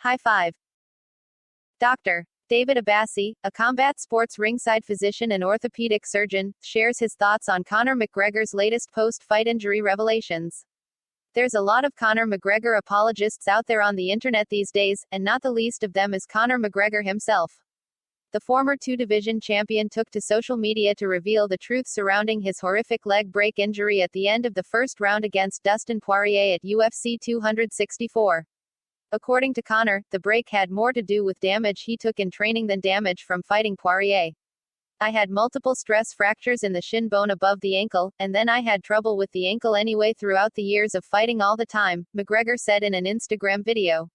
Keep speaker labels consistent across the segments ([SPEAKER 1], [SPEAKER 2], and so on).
[SPEAKER 1] High five. Dr. David Abbasi, a combat sports ringside physician and orthopedic surgeon, shares his thoughts on Conor McGregor's latest post-fight injury revelations. There's a lot of Conor McGregor apologists out there on the internet these days, and not the least of them is Conor McGregor himself. The former two-division champion took to social media to reveal the truth surrounding his horrific leg break injury at the end of the first round against Dustin Poirier at UFC 264. According to Conor, the break had more to do with damage he took in training than damage from fighting Poirier. I had multiple stress fractures in the shin bone above the ankle, and then I had trouble with the ankle anyway throughout the years of fighting all the time, McGregor said in an Instagram video.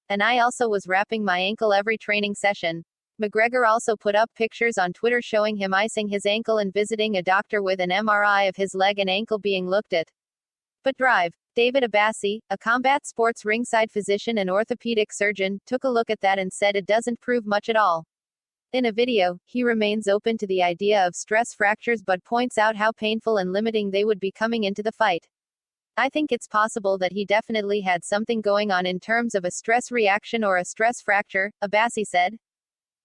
[SPEAKER 1] And I also was wrapping my ankle every training session. McGregor also put up pictures on Twitter showing him icing his ankle and visiting a doctor with an MRI of his leg and ankle being looked at. But drive. David Abbasi, a combat sports ringside physician and orthopedic surgeon, took a look at that and said it doesn't prove much at all. In a video, he remains open to the idea of stress fractures but points out how painful and limiting they would be coming into the fight. I think it's possible that he definitely had something going on in terms of a stress reaction or a stress fracture, Abbasi said.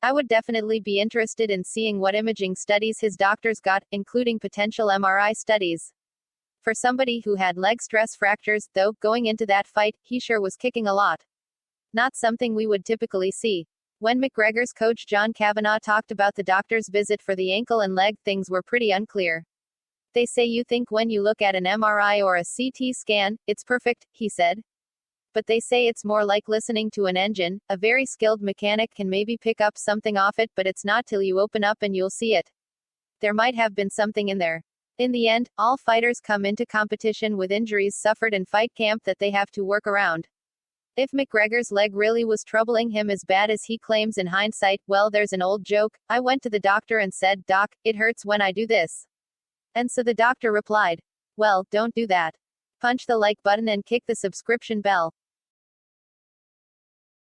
[SPEAKER 1] I would definitely be interested in seeing what imaging studies his doctors got, including potential MRI studies. For somebody who had leg stress fractures, though, going into that fight, he sure was kicking a lot. Not something we would typically see. When McGregor's coach John Kavanagh talked about the doctor's visit for the ankle and leg, things were pretty unclear. They say you think when you look at an MRI or a CT scan, it's perfect, he said. But they say it's more like listening to an engine. A very skilled mechanic can maybe pick up something off it, but it's not till you open up and you'll see it. There might have been something in there. In the end, all fighters come into competition with injuries suffered in fight camp that they have to work around. If McGregor's leg really was troubling him as bad as he claims in hindsight, well, there's an old joke. I went to the doctor and said, "Doc, it hurts when I do this." And so the doctor replied, "Well, don't do that. Punch the like button and kick the subscription bell."